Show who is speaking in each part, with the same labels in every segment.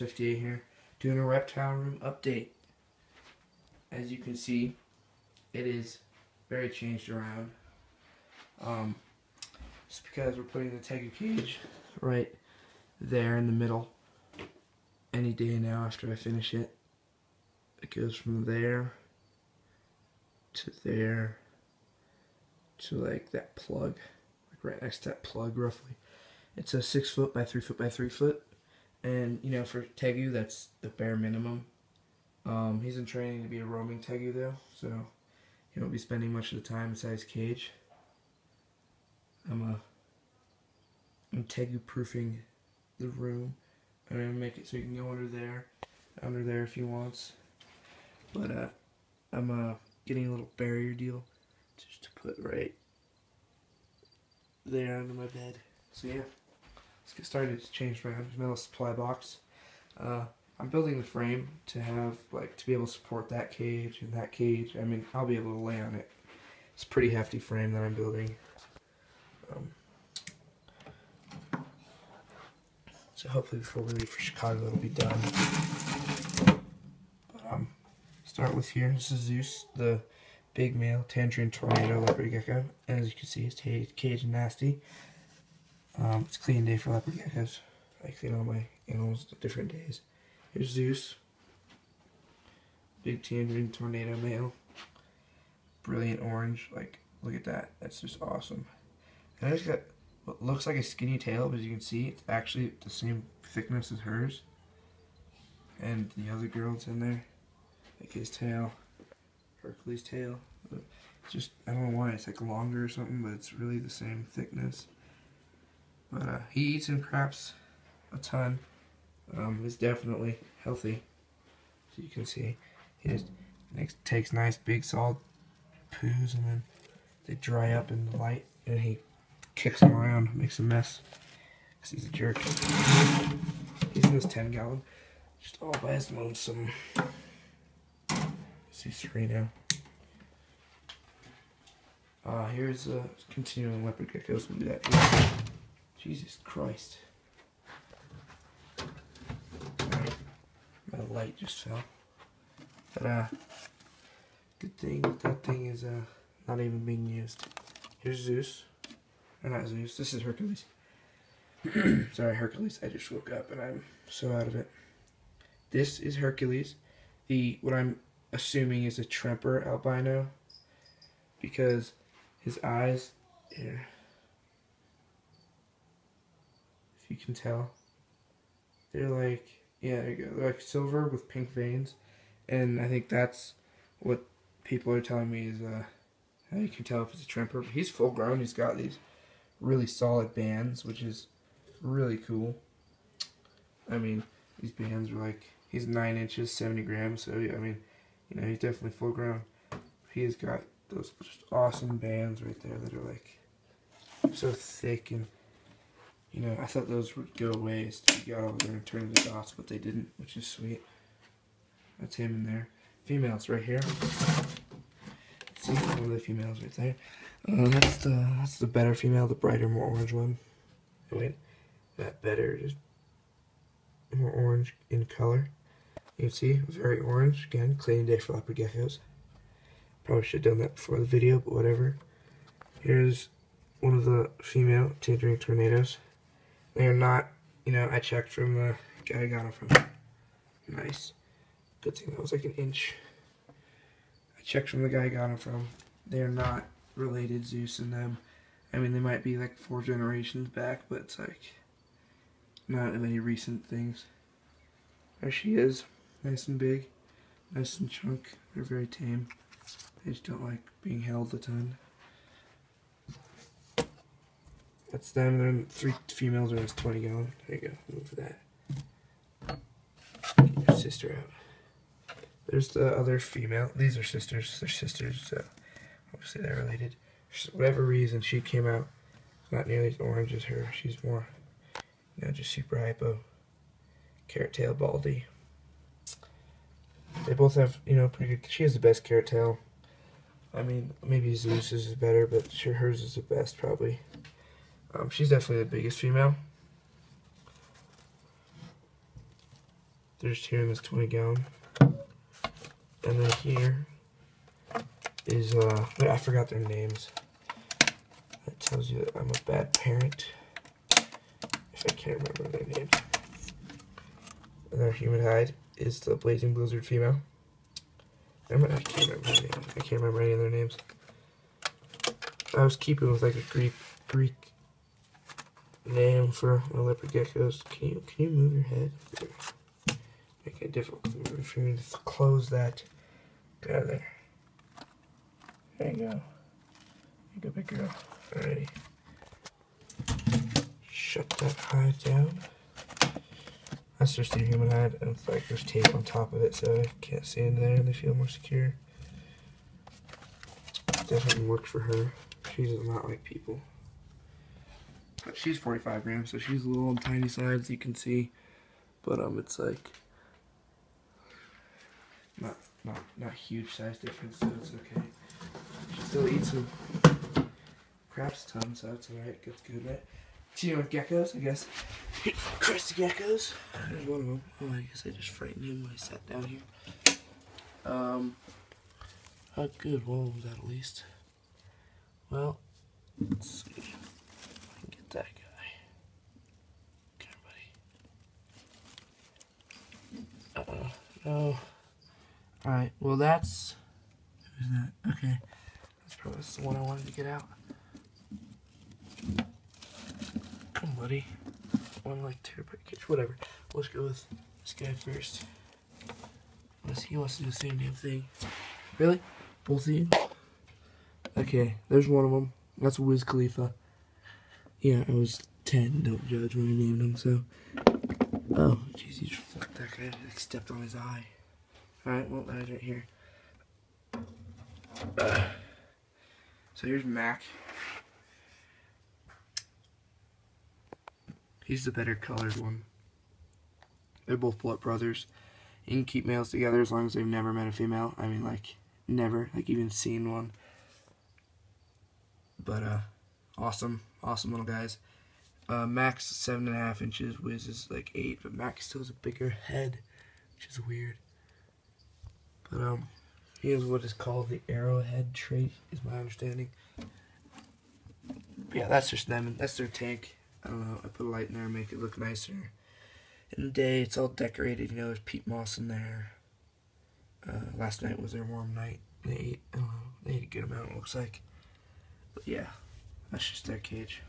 Speaker 1: 58 here, doing a reptile room update. As you can see, it is very changed around. Just because we're putting the tegu cage right there in the middle. Any day now after I finish it, it goes from there to there to like that plug, like right next to that plug roughly. It's a 6 foot by 3 foot by 3 foot, and you know, for tegu that's the bare minimum. He's in training to be a roaming tegu though, so he won't be spending much of the time inside his cage. I'm tegu proofing the room. I'm gonna make it so you can go under there if he wants. But I'm getting a little barrier deal just to put right there under my bed. So yeah, let's get started. It's changed around. There's metal supply box. I'm building the frame to have to be able to support that cage and that cage. I mean, I'll be able to lay on it. It's a pretty hefty frame that I'm building. So hopefully before we leave for Chicago it'll be done. But start with here. This is Zeus, the big male tangerine tornado leopard gecko. And as you can see, his cage is nasty. It's a clean day for leopard geckos. I clean all my animals at different days. Here's Zeus, big tangerine tornado male, brilliant orange. Look at that. That's just awesome. And I just got what looks like a skinny tail, but as you can see, it's actually the same thickness as hers. And the other girl's in there, like his tail, Hercules' tail. It's just, I don't know why, it's like longer or something, but it's really the same thickness. But he eats and craps a ton. It's definitely healthy. So you can see, he just takes nice big solid poos and then they dry up in the light, and he kicks them around, makes a mess, because he's a jerk. He's in this 10-gallon, just all by his lonesome. See Serena. Here's continuing leopard geckos. We'll do that here. Jesus Christ. My light just fell. But good thing that thing is not even being used. Here's Zeus. Or not Zeus, this is Hercules. Sorry, Hercules, I just woke up and I'm so out of it. This is Hercules, what I'm assuming is a Tremper albino, because his eyes, here, if you can tell, they're like, yeah, there you go, they're like silver with pink veins, and I think that's what people are telling me is how you can tell if it's a Tremper. He's full grown, he's got these really solid bands, which is really cool. I mean, these bands are like, he's 9 inches, 70 grams, so I mean, you know, he's definitely full grown. He has got those just awesome bands right there that are like so thick, and you know, I thought those would go away as he got over there and turned into dots, but they didn't, which is sweet. That's him in there. Females right here. See, one of the females right there. That's the better female, the brighter, more orange one. Wait, that better, just more orange in color. You can see, very orange. Again, cleaning day for leopard geckos. Probably should have done that before the video, but whatever. Here's one of the female tangerine tornadoes. They are not, you know, I checked from the guy I got them from. Nice. Good thing that was like an inch. I checked from the guy I got them from. They are not related, Zeus and them. I mean, they might be like 4 generations back, but it's like not any recent things. There she is, nice and big, nice and chunk. They're very tame. They just don't like being held a ton. That's them. Then 3 females are in this 20-gallon. There you go. Move that. Get your sister out. There's the other female. These are sisters. They're sisters, so obviously they're related. For whatever reason, she came out not nearly as orange as her. She's more, you know, just super hypo. Carrot tail baldy. They both have, you know, pretty good. She has the best carrot tail. I mean, maybe Zeus's is better, but sure, hers is the best probably. She's definitely the biggest female. They're just here in this 20-gallon. And then here is, I forgot their names. That tells you that I'm a bad parent if I can't remember their names. And our human hide is the Blazing Blizzard female. I can't remember her name. I can't remember any of their names. I was keeping with like a Greek name for my leopard geckos. Can you move your head? Make it difficult for me to close that. Get out of there. There you go. There you go, big girl. Alrighty. Shut that hide down. That's just their human hide, and it's like there's tape on top of it, so I can't see in there, and they feel more secure. Definitely works for her. She's not like people. But she's 45 grams, so she's a little on tiny side, as you can see. But it's like not huge size difference, so it's okay. She still eats some craps a ton, so that's alright. That's good, right? You know, with geckos, I guess. Crested geckos. There's one of them. Oh, I guess I just frightened him when I sat down here. How good one was that at least? Well, let's see if I can get that guy. Come on, buddy. No. Alright, well that's... Who's that? Okay. That's probably the one I wanted to get out. Come on, buddy. One like tear package, whatever. Let's go with this guy first. Unless he wants to do the same damn thing. Really? Both of you? Okay, there's one of them. That's Wiz Khalifa. Yeah, I was 10. Don't judge when I named him, so. Oh, jeez, you just flicked that guy. I like stepped on his eye. Alright, well, that's right here. So here's Mac. He's the better colored one. They're both blood brothers. You can keep males together as long as they've never met a female. I mean, like, never, like, even seen one. But, awesome little guys. Mac's 7.5 inches, Wiz is like 8, but Mac still has a bigger head, which is weird. But, he has what is called the arrowhead trait, is my understanding. But yeah, that's just them, and that's their tank. I don't know, I put a light in there and make it look nicer. In the day, it's all decorated, you know, there's peat moss in there. Last night was their warm night. They ate, I don't know, they ate a good amount, it looks like. But yeah, that's just their cage.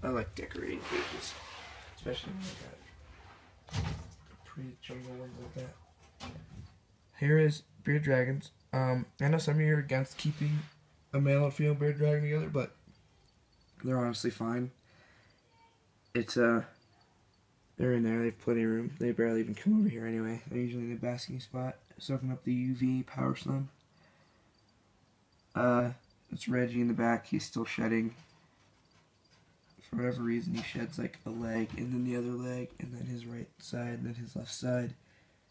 Speaker 1: I like decorating cages, especially when I got pretty jungle ones like that. Here is bearded dragons. I know some of you are against keeping a male and female bearded dragon together, but they're honestly fine. It's they're in there. They have plenty of room. They barely even come over here anyway. They're usually in the basking spot, soaking up the UV power sun. It's Reggie in the back. He's still shedding. For whatever reason, he sheds like a leg, and then the other leg, and then his right side, and then his left side.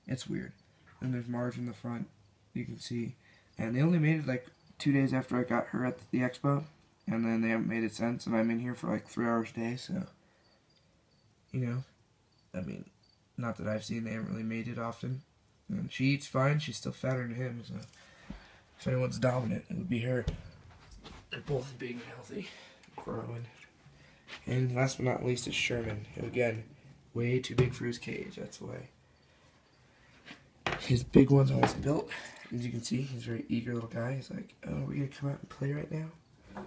Speaker 1: It's weird. And there's Marge in the front, you can see. And they only made it like 2 days after I got her at the expo, and then they haven't made it since. And I'm in here for like 3 hours a day, so you know, I mean, not that I've seen they haven't really made it often. And she eats fine. She's still fatter than him, so if anyone's dominant, it would be her. They're both big and healthy, growing. And last but not least is Sherman, who again, way too big for his cage, that's why. His big one's almost built. As you can see, he's a very eager little guy. He's like, oh, we're gonna come out and play right now?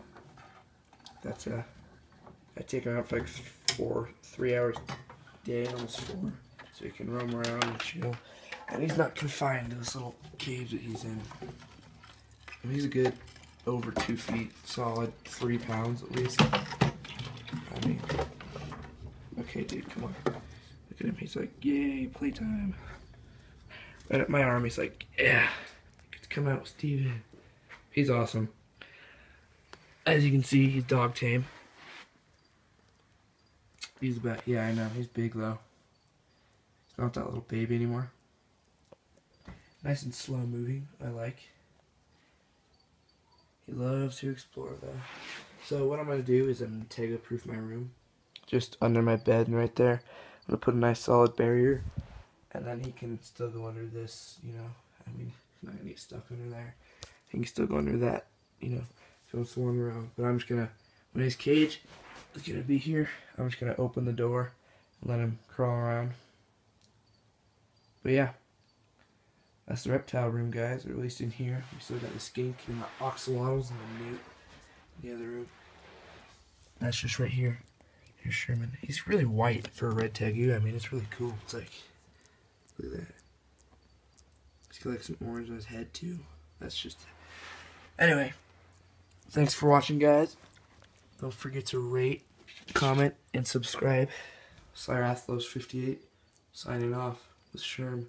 Speaker 1: That's I take him out for like 3 hours a day, almost 4, so he can roam around and chill. And he's not confined to this little cage that he's in. And he's a good over 2 feet, solid 3 pounds at least. I mean, okay, dude, come on. Look at him. He's like, yay, playtime. Right at my arm, he's like, yeah, come out, Steven. He's awesome. As you can see, he's dog tame. He's about, yeah, I know, he's big though. He's not that little baby anymore. Nice and slow moving, I like. He loves to explore though. So what I'm going to do is I'm going to Tego-proof my room. Just under my bed and right there. gonna put a nice solid barrier, and then he can still go under this, you know. I mean, he's not gonna get stuck under there. He can still go under that, you know, if he wants to wander around. But I'm just gonna, when his cage is gonna be here, I'm just gonna open the door and let him crawl around. But yeah, that's the reptile room, guys, or at least in here. We still got the skink and the oxalotls and the newt in the other room. That's just right here. Here's Sherman. He's really white for a red tegu. I mean, it's really cool. It's like, look at that. He's got like some orange on his head too. That's just. Anyway, thanks for watching, guys. Don't forget to rate, comment, and subscribe. Slayer Athlos 58 signing off with Sherm.